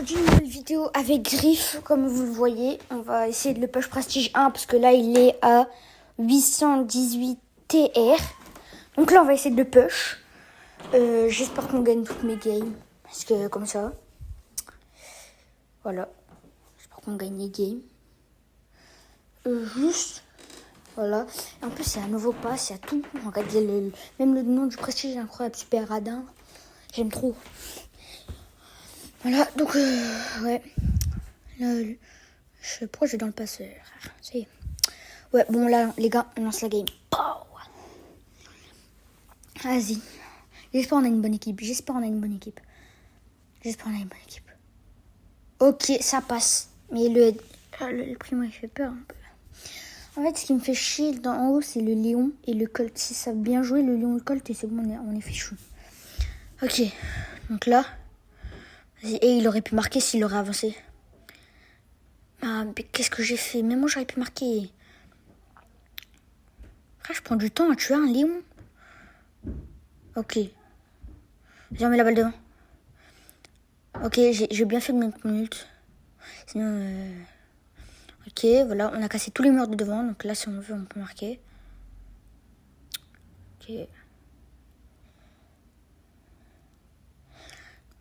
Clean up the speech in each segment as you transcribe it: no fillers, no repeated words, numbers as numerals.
Aujourd'hui, une nouvelle vidéo avec Griff, comme vous le voyez. On va essayer de le push Prestige 1 parce que là, il est à 818 TR. Donc là, on va essayer de le push. J'espère qu'on gagne toutes mes games. Parce que comme ça, voilà. J'espère qu'on gagne les games. Voilà. Et en plus, il y a un nouveau pass, il y a tout. Regardez, même le nom du Prestige est incroyable, super radin. J'aime trop. Voilà, donc, ouais. Là, pourquoi je vais dans le passeur? Ça y est. Ouais, bon, là, les gars, on lance la game. Pow! Vas-y. J'espère qu'on a une bonne équipe. Ok, ça passe. Mais le primo, il fait peur un peu. En fait, ce qui me fait chier en haut, c'est le Léon et le Colt. Si ça a bien joué, le Léon et le Colt, et c'est bon, on est fichu. Ok, donc là. Et il aurait pu marquer s'il aurait avancé. Ah, mais qu'est-ce que j'ai fait? Mais moi, j'aurais pu marquer. Frère, je prends du temps à tuer un Léon. Ok. Viens, on met la balle devant. Ok, j'ai bien fait de mes minutes. Sinon, ok, voilà, on a cassé tous les murs de devant. Donc là, si on veut, on peut marquer. Ok.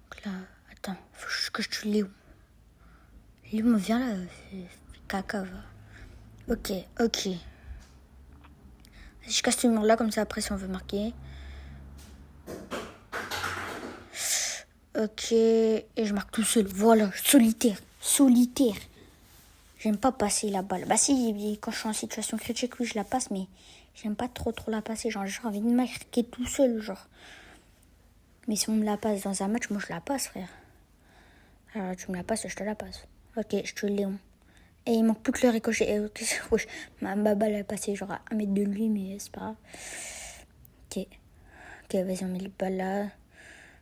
Donc là, attends, faut juste que je tue Léon. Léon, viens là, caca, va. Ok. Je casse ce mur là, comme ça, après, si on veut marquer. Ok, et je marque tout seul. Voilà, solitaire. J'aime pas passer la balle. Bah si, quand je suis en situation critique, oui, je la passe, mais j'aime pas trop la passer. Genre, j'ai envie de marquer tout seul, genre. Mais si on me la passe dans un match, moi, je la passe, frère. Alors, tu me la passes, je te la passe. Ok, je tue le Léon. Et il manque plus que le ricochet. Et ok, ma balle, elle est passée genre à 1 mètre de lui, mais c'est pas grave. Ok, vas-y, on met le balle là.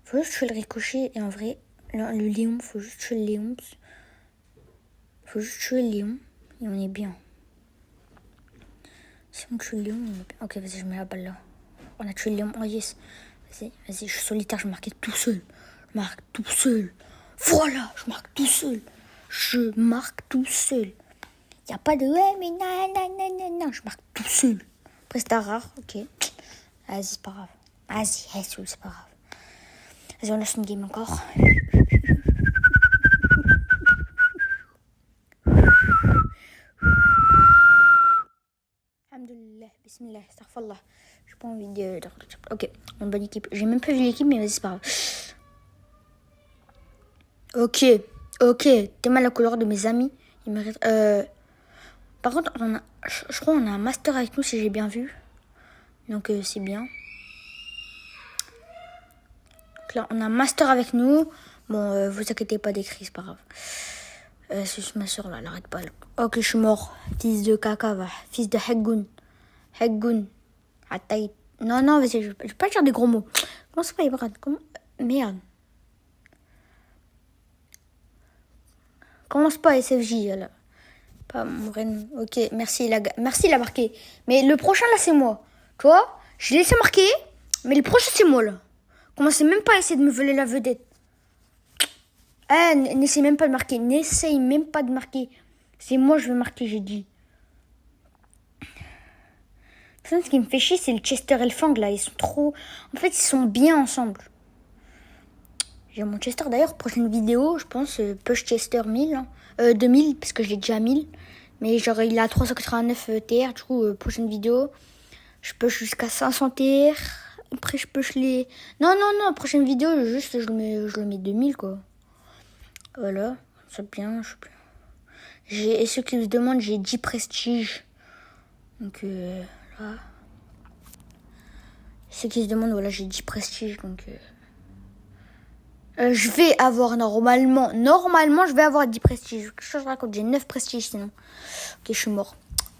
Faut juste tuer le ricochet. Et en vrai, le Léon, faut juste tuer le Léon. Et on est bien. Si on tue le Léon, on est bien. Ok, vas-y, je mets la balle là. On a tué le Léon. Oh yes. Vas-y, je suis solitaire, je marque tout seul. Voilà, je marque tout seul. Y a pas de ouais, mais non. Je marque tout seul. Après, c'est rare, ok. Vas-y, c'est pas grave. Vas-y, c'est pas grave. Vas-y, on lance une game encore. Alhamdulillah, bismillah, astaghfirullah. J'ai pas envie de... Ok, une bonne équipe. J'ai même pas vu l'équipe, mais vas-y, c'est pas grave. Ok. T'es mal la couleur de mes amis. Il me reste... Par contre, je crois qu'on a un master avec nous, si j'ai bien vu. Donc, c'est bien. Donc là, on a un master avec nous. Bon, vous inquiétez pas d'écrit, c'est pas grave. C'est juste ma soeur là, elle arrête pas. Ok, je suis mort. Fils de caca, va. Fils de Heggun. Ataï. Non, vas-y, je vais pas dire des gros mots. Comment c'est pas Ibrahim? Merde. Commence pas SFJ, là. Pas mon vrai nom. Ok, merci, il a marqué. Mais le prochain, là, c'est moi. Tu vois? Je l'ai laissé marquer, mais le prochain, c'est moi, là. Commencez même pas à essayer de me voler la vedette. N'essaye même pas de marquer. C'est moi, je vais marquer, j'ai dit. Ce qui me fait chier, c'est le Chester et le Fang, là. Ils sont trop... En fait, ils sont bien ensemble. J'ai mon Chester, d'ailleurs, prochaine vidéo, je pense, push Chester 1000. 2000, parce que je l'ai déjà 1000. Mais genre, il a 389 TR, du coup, prochaine vidéo. Je push jusqu'à 500 TR. Après, je push les... Non, prochaine vidéo, juste, je le mets 2000, quoi. Voilà, c'est bien, je sais plus. Et ceux qui se demandent, j'ai 10 prestiges. Donc là. Ceux qui se demandent, voilà, j'ai 10 prestiges. Donc je vais avoir normalement, je vais avoir 10 prestiges. Quelque chose je raconte, j'ai 9 prestiges sinon. Ok, je suis mort.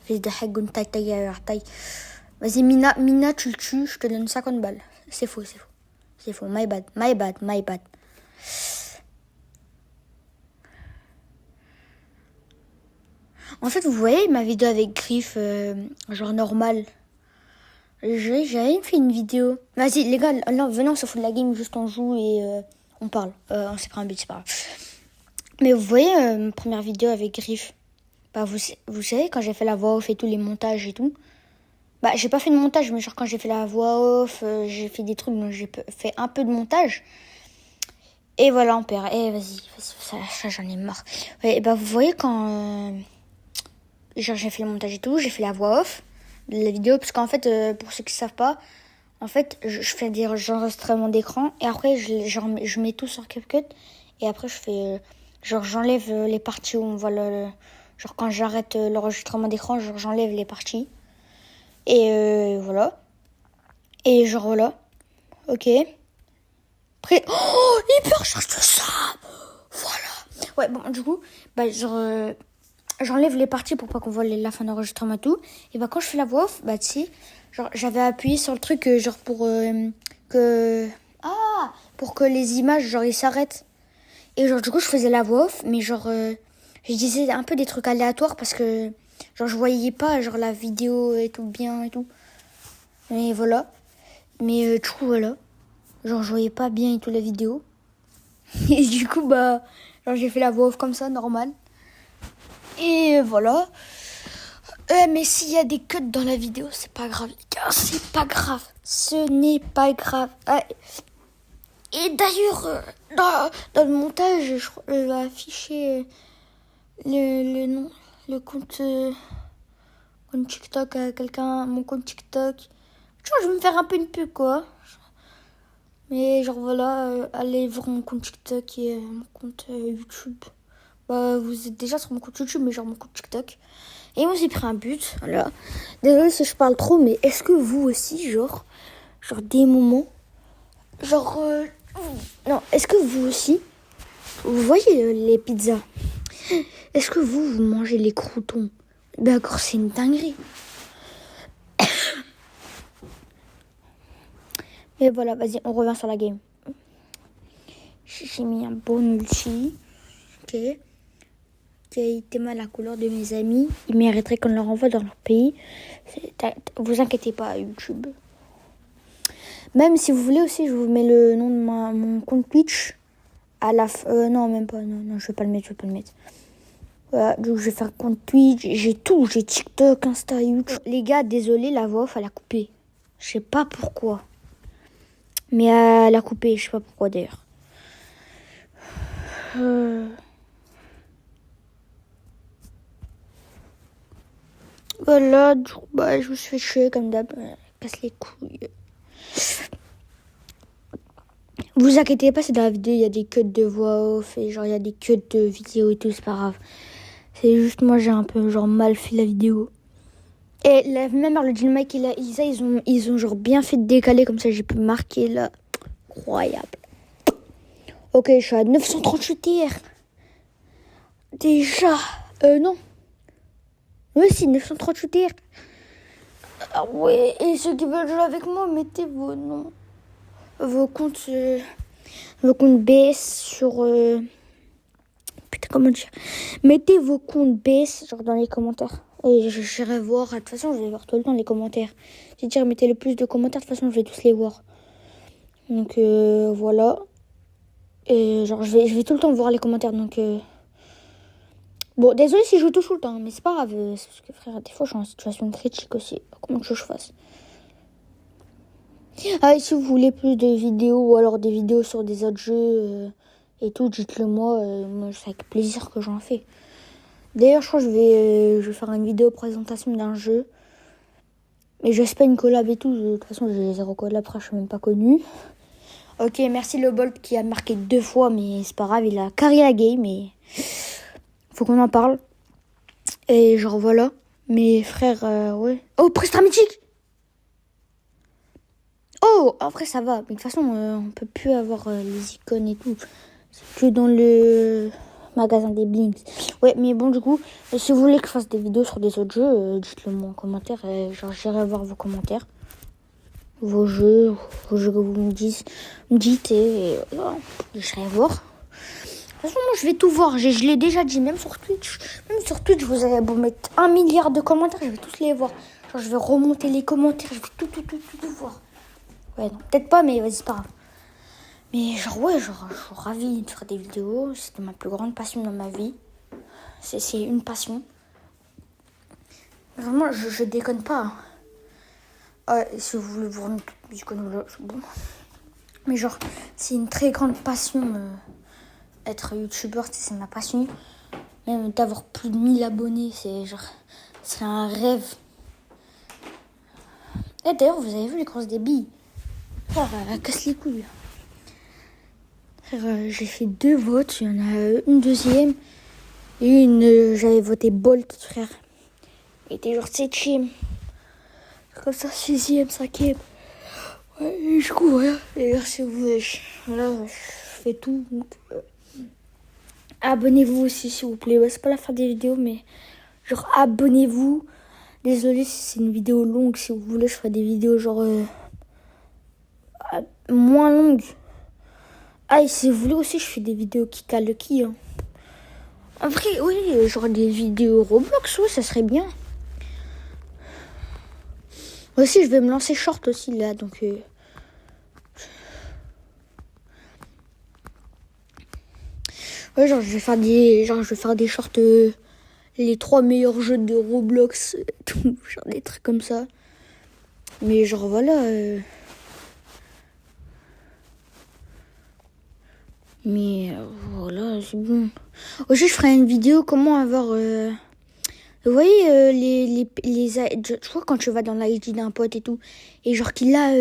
Fils de Hagoun, taille. Vas-y, Mina, tu le tues, je te donne 50 balles. C'est faux. My bad. En fait, vous voyez ma vidéo avec Griff, genre normal. J'avais fait une vidéo. Vas-y, les gars, là, venez, on se fout de la game, juste on joue et on parle. On s'est pris un but, c'est pas grave. Mais vous voyez ma première vidéo avec Griff. Bah vous savez, quand j'ai fait la voix off et tous les montages et tout. Bah j'ai pas fait de montage, mais genre quand j'ai fait la voix off, j'ai fait des trucs, donc j'ai fait un peu de montage. Et voilà, on perd. Eh vas-y, ça j'en ai marre. Ouais, bah vous voyez quand... genre j'ai fait le montage et tout, j'ai fait la voix off de la vidéo. Parce qu'en fait, pour ceux qui savent pas, en fait, je fais des enregistrements d'écran. Et après, je mets tout sur CapCut. Et après, je fais... genre j'enlève les parties où on voit genre quand j'arrête l'enregistrement d'écran, genre j'enlève les parties. Et voilà. Et genre voilà. Ok. Après... Oh, hyper charge de ça. Voilà. Ouais, bon, du coup, bah genre... j'enlève les parties pour pas qu'on voit la fin d'enregistrement et tout. Et bah quand je fais la voix off, bah tu sais, genre j'avais appuyé sur le truc genre que... Ah, pour que les images, genre ils s'arrêtent. Et genre du coup je faisais la voix off, mais genre je disais un peu des trucs aléatoires parce que genre je voyais pas genre la vidéo et tout bien et tout. Mais voilà. Mais du coup voilà. Genre je voyais pas bien et tout la vidéo. Et du coup bah genre j'ai fait la voix off comme ça, normal. Et voilà. Mais s'il y a des cuts dans la vidéo, c'est pas grave, les gars. C'est pas grave. Ce n'est pas grave. Ah, et d'ailleurs, dans le montage, je vais afficher le nom, le compte TikTok à quelqu'un, mon compte TikTok. Tu vois, je vais me faire un peu une pub, quoi. Mais genre voilà, allez voir mon compte TikTok et mon compte YouTube. Bah, vous êtes déjà sur mon compte YouTube, mais genre mon compte TikTok. Et moi, j'ai pris un but, voilà. Désolée si je parle trop, mais est-ce que vous aussi, genre des moments, genre, non, est-ce que vous aussi, vous voyez les pizzas, est-ce que vous mangez les croûtons? D'accord, c'est une dinguerie. Mais voilà, vas-y, on revient sur la game. J'ai mis un bon ulti, ok. Qui était mal la couleur de mes amis. Ils mériteraient qu'on leur envoie dans leur pays. Vous inquiétez pas, YouTube. Même si vous voulez aussi, je vous mets le nom de mon compte Twitch à la non, même pas. Non, je vais pas le mettre. Voilà, donc je vais faire compte Twitch. J'ai tout. J'ai TikTok, Insta, YouTube. Les gars, désolé, la voix off, elle a coupé. Je sais pas pourquoi. Mais elle a coupé, je sais pas pourquoi d'ailleurs. Voilà, du coup, bah, je me suis fait chier comme d'hab. Casse les couilles. Vous inquiétez pas, c'est dans la vidéo, il y a des cuts de voix off et genre il y a des cuts de vidéo et tout, c'est pas grave. C'est juste moi j'ai un peu genre mal fait la vidéo. Et même le Gilmike et Isa, ils ont genre bien fait de décaler comme ça, j'ai pu marquer là. Incroyable. Ok, je suis à 938 TR. Déjà. Non. Oui, si, 938 TR. Ah ouais, et ceux qui veulent jouer avec moi, mettez vos noms. Vos comptes BS sur... Putain, comment dire? Mettez vos comptes BS genre dans les commentaires. Et j'irai voir. De toute façon, je vais voir tout le temps les commentaires. C'est-à-dire, mettez le plus de commentaires. De toute façon, je vais tous les voir. Donc, voilà. Et genre, je vais tout le temps voir les commentaires. Donc, bon, désolé si je touche tout le temps. Mais c'est pas grave. C'est parce que, frère, des fois, je suis en situation critique aussi. Comment que je fasse? Ah, et si vous voulez plus de vidéos ou alors des vidéos sur des autres jeux et tout, dites-le moi. Moi, c'est avec plaisir que j'en fais. D'ailleurs, je crois que je vais faire une vidéo présentation d'un jeu. Mais je sais pas une collab et tout. De toute façon, j'ai zéro collab, après, je suis même pas connu. Ok, merci le Bolt qui a marqué 2 fois, mais c'est pas grave, il a carré la game, mais faut qu'on en parle. Et genre voilà. Mes frères, ouais. Oh, Prestra mythique! Oh, après ça va. Mais de toute façon, on peut plus avoir les icônes et tout. C'est que dans le magasin des Blinks. Ouais, mais bon, du coup, si vous voulez que je fasse des vidéos sur des autres jeux, dites-le moi en commentaire. Genre, j'irai voir vos commentaires. Vos jeux que vous me dites et voilà, j'irai voir. De toute façon, moi, je vais tout voir. Je l'ai déjà dit, même sur Twitch. Même sur Twitch, vous allez beau mettre 1 milliard de commentaires, je vais tous les voir. Genre, je vais remonter les commentaires, je vais tout voir. Ouais, non, peut-être pas, mais vas-y, c'est pas grave. Mais genre, ouais, genre, je suis ravie de faire des vidéos. C'était ma plus grande passion dans ma vie. C'est une passion. Vraiment, je déconne pas. Hein. Ah, si vous voulez vous rendre du là, c'est bon. Mais genre, c'est une très grande passion. Être youtubeur, c'est ma passion. Même d'avoir plus de 1000 abonnés, c'est un rêve. Et d'ailleurs, vous avez vu les grosses des billes. Frère, elle casse les couilles. Frère, j'ai fait 2 votes. Il y en a une deuxième. Et une, j'avais voté Bolt, frère. Il était genre 7ème. Comme ça, 6ème, 5ème. Ouais, et du coup, voilà. Et là, si vous là, je fais tout. Donc, abonnez-vous aussi, s'il vous plaît. Ouais, c'est pas la fin des vidéos, mais genre, abonnez-vous. Désolé si c'est une vidéo longue. Si vous voulez, je ferai des vidéos genre moins longues. Ah, et si vous voulez aussi, je fais des vidéos qui calent le qui. Hein. En vrai, oui, genre des vidéos Roblox, ouais, ça serait bien. Aussi, je vais me lancer short aussi là, donc. Ouais, genre je vais faire des shorts. Les 3 meilleurs jeux de Roblox, tout, genre des trucs comme ça. Mais genre voilà. Mais voilà, c'est bon. Aussi, je ferai une vidéo comment avoir. Vous voyez je crois quand tu vas dans l'ID d'un pote et tout, et genre qu'il a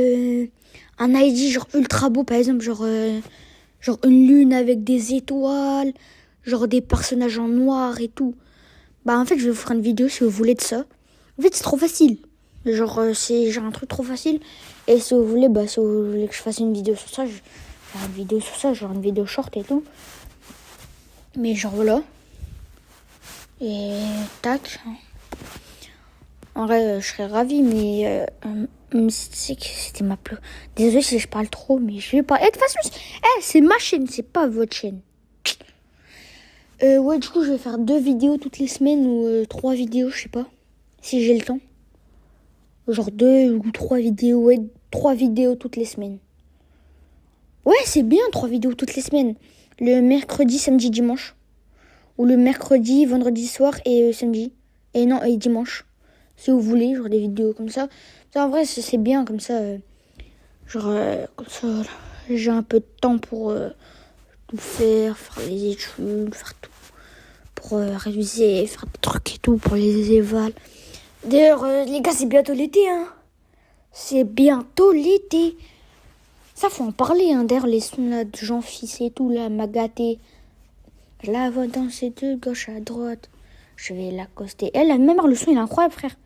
un ID genre ultra beau, par exemple genre une lune avec des étoiles, genre des personnages en noir et tout. Bah en fait je vais vous faire une vidéo si vous voulez de ça. En fait c'est trop facile. Genre c'est genre un truc trop facile. Et si vous voulez, si vous voulez que je fasse une vidéo sur ça, je vais faire une vidéo sur ça, genre une vidéo short et tout. Mais genre voilà. Et tac. En vrai, je serais ravie, mais c'est que c'était ma plus... Désolée si je parle trop, mais je vais pas... Et de toute façon, c'est ma chaîne, c'est pas votre chaîne. Ouais, du coup, je vais faire 2 vidéos toutes les semaines ou 3 vidéos, je sais pas. Si j'ai le temps. Genre 2 ou 3 vidéos, ouais, 3 vidéos toutes les semaines. Ouais, c'est bien 3 vidéos toutes les semaines. Le mercredi, samedi, dimanche. Ou le mercredi, vendredi soir et samedi. Et non, et dimanche. Si vous voulez, genre des vidéos comme ça. En vrai, c'est bien comme ça. Comme ça, voilà. J'ai un peu de temps pour tout faire les études, faire tout. Pour réviser, faire des trucs et tout, pour les évals. D'ailleurs, les gars, c'est bientôt l'été, hein. C'est bientôt l'été. Ça, faut en parler, hein. D'ailleurs, les sons là de Jean-Fils et tout, là, m'a gâté. Je la vois danser de gauche à droite. Je vais l'accoster. Elle, la même heure, le son, il est incroyable, frère.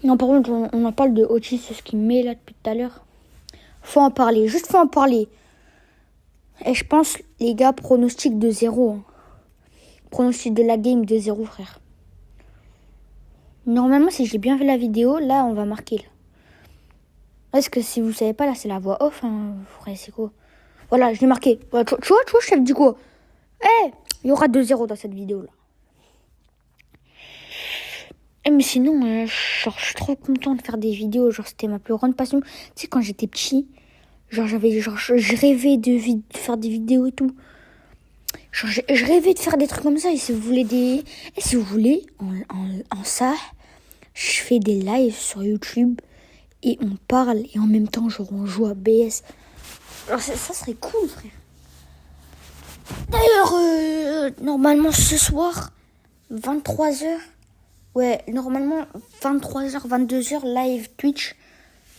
Non, par contre, on en parle de Otis, c'est ce qu'il met là depuis tout à l'heure. Faut en parler, juste faut en parler. Et je pense, les gars, pronostic de 0. Hein. Pronostic de la game de 0, frère. Normalement, si j'ai bien vu la vidéo, là, on va marquer. Là. Parce que si vous savez pas, là, c'est la voix off. Hein. Frère, c'est quoi? Voilà, je l'ai marqué. Ouais, tu vois, chef, du coup. Il y aura 2-0 dans cette vidéo-là. Mais sinon, je suis trop content de faire des vidéos. Genre, c'était ma plus grande passion. Tu sais, quand j'étais petit, je rêvais de faire des vidéos et tout. Genre, je rêvais de faire des trucs comme ça. Et si vous voulez, en ça, je fais des lives sur YouTube et on parle. Et en même temps, genre, on joue à BS. Alors, ça serait cool, frère. D'ailleurs, normalement, ce soir, 23h. Ouais, normalement, 23h, 22h, live Twitch.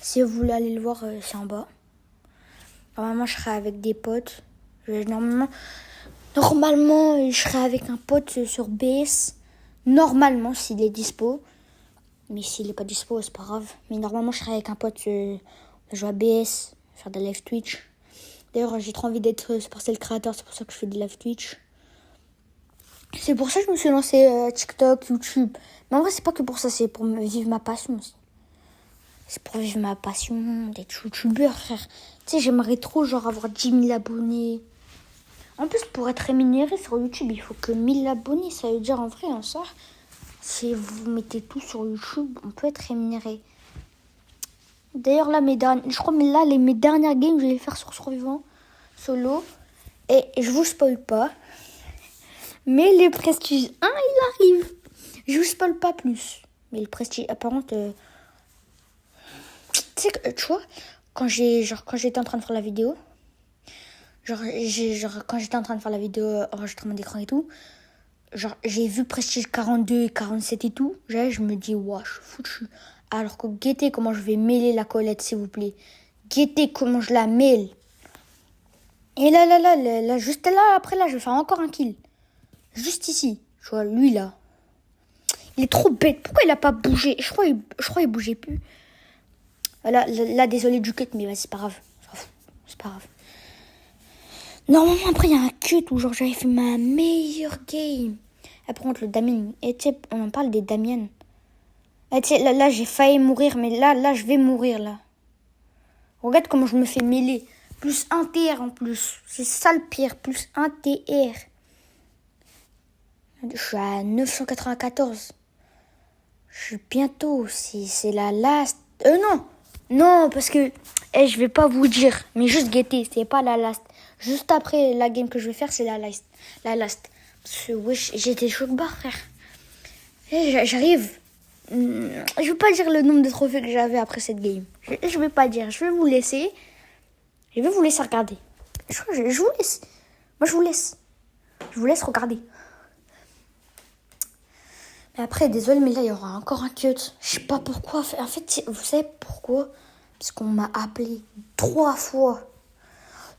Si vous voulez aller le voir, c'est en bas. Normalement, je serai avec des potes. Normalement, je serai avec un pote sur BS. Normalement, s'il est dispo. Mais s'il n'est pas dispo, c'est pas grave. Mais normalement, je serai avec un pote jouer à BS, faire des live Twitch. D'ailleurs, j'ai trop envie d'être Supercell créateur, c'est pour ça que je fais des live Twitch. C'est pour ça que je me suis lancé TikTok, YouTube. Mais en vrai, c'est pas que pour ça, c'est pour vivre ma passion aussi. C'est pour vivre ma passion d'être youtubeur, frère. Tu sais, j'aimerais trop genre avoir 10 000 abonnés. En plus, pour être rémunéré sur YouTube, il faut que 1000 abonnés. Ça veut dire en vrai, en ça, si vous mettez tout sur YouTube, on peut être rémunéré. D'ailleurs, là, je crois que là, mes dernières games, je vais les faire sur survivant, solo. Et je vous spoil pas. Mais le Prestige 1, il arrive. Je vous spoil pas plus. Mais le Prestige, apparemment, tu sais que, tu vois, quand j'étais en train de faire la vidéo, quand j'étais en train de faire la vidéo enregistrement d'écran et tout, j'ai vu Prestige 42 et 47 et tout. Je me dis, ouah, je suis foutu. Alors que guettez comment je vais mêler la Colette, s'il vous plaît. Guettez comment je la mêle. Et là, juste là, après là, je vais faire encore un kill. Juste ici. Je vois, lui là. Il est trop bête. Pourquoi il a pas bougé? Je crois qu'il bougeait plus. Là, désolé du cut, mais vas-y, c'est pas grave. C'est pas grave. Normalement, après, il y a un cut où genre j'avais fait ma meilleure game. Après, contre le Damien. Et tu sais, on en parle des Damien. Et tu sais, là, j'ai failli mourir, mais là, je vais mourir, là. Regarde comment je me fais mêler. Plus 1 TR en plus. C'est ça le pire. Plus 1 TR. Je suis à 994. Je suis bientôt. C'est la last. Non, parce que je vais pas vous dire. Mais juste guetter, c'est pas la last. Juste après la game que je vais faire, c'est la last. Parce que wesh, j'étais choc-barre, frère. Et j'arrive. Je vais pas dire le nombre de trophées que j'avais après cette game. Je vais pas dire. Je vais vous laisser. Je vais vous laisser regarder. Je vous laisse. Moi, je vous laisse. Je vous laisse regarder. Mais après, désolé, mais là, il y aura encore un cut. Je sais pas pourquoi. En fait, vous savez pourquoi? Parce qu'on m'a appelé 3 fois.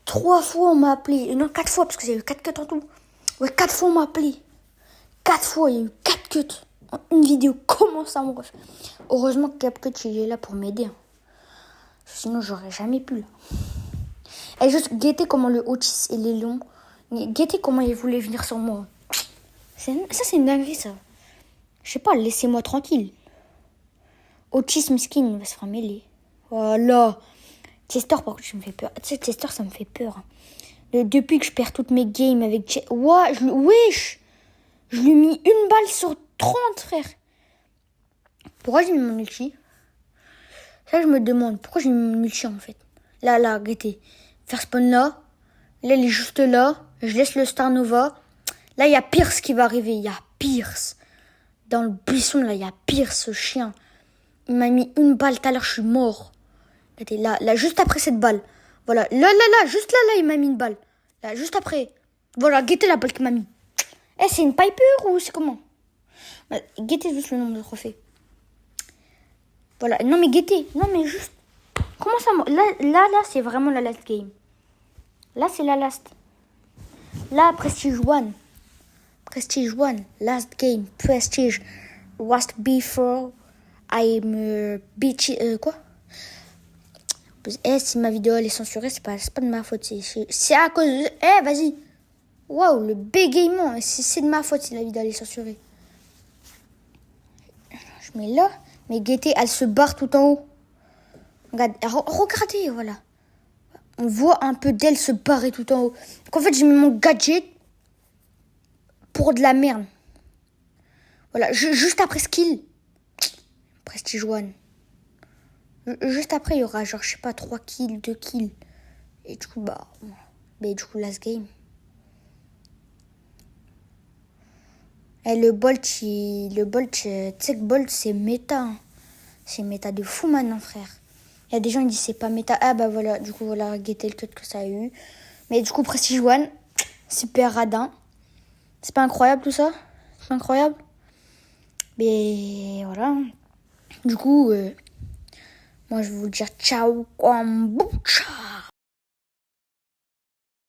3 fois, on m'a appelé. Non, 4 fois, parce qu'il y a eu 4 cuts en tout. Ouais, 4 fois, on m'a appelé. 4 fois, il y a eu 4 cuts. En une vidéo. Comment ça, mon ref? Heureusement que CapCut, il est là pour m'aider. Sinon, j'aurais jamais pu, là. Et juste, guettez comment le Otis, il est long. Guettez comment il voulait venir sur moi. Ça, c'est une dinguerie, ça. Je sais pas, laissez-moi tranquille. Otis miskin, il va se faire mêler. Voilà. Chester, par contre, je me fais peur. Tu sais, Chester, ça me fait peur. Depuis que je perds toutes mes games avec Chester. Wesh! Je lui ai mis une balle sur 30, frère. Pourquoi j'ai mis mon ulti? Ça, je me demande. Pourquoi j'ai mis mon ulti, en fait? Là, arrêtez. Faire spawn là. Là, il est juste là. Je laisse le Star Nova. Là, il y a Pierce qui va arriver. Il y a Pierce. Dans le buisson, là, il y a Pierce, ce chien. Il m'a mis une balle tout à l'heure, je suis mort. Là, juste après cette balle. Voilà, là, juste là, il m'a mis une balle. Là, juste après. Voilà, guettez la balle qu'il m'a mis. C'est une Piper ou c'est comment? Guettez juste le nombre de trophées. Voilà, non mais guettez. Non mais juste. Comment ça? Là, c'est vraiment la last game. Là, c'est la last. Là, Prestige 1. Prestige 1. Last game. Prestige. Last before I'm bitchy. Quoi? Si ma vidéo elle est censurée, c'est pas de ma faute. C'est à cause de. Vas-y. Waouh, le bégaiement. C'est de ma faute si la vidéo elle est censurée. Je mets là. Mais guettez, elle se barre tout en haut. Regardez, voilà. On voit un peu d'elle se barrer tout en haut. Donc en fait, j'ai mis mon gadget pour de la merde. Voilà, juste après skill. Prestige 1. Juste après, il y aura genre, je sais pas, 3 kills, 2 kills. Et du coup, last game. Et le Bolt, tu sais que Bolt, c'est méta. Hein. C'est méta de fou maintenant, frère. Il y a des gens qui disent c'est pas méta. Voilà, du coup, voilà, guettez le cut que ça a eu. Mais du coup, Prestige 1, super radin. C'est pas incroyable tout ça? C'est pas incroyable? Mais voilà. Du coup, moi je vais vous dire ciao, kombucha.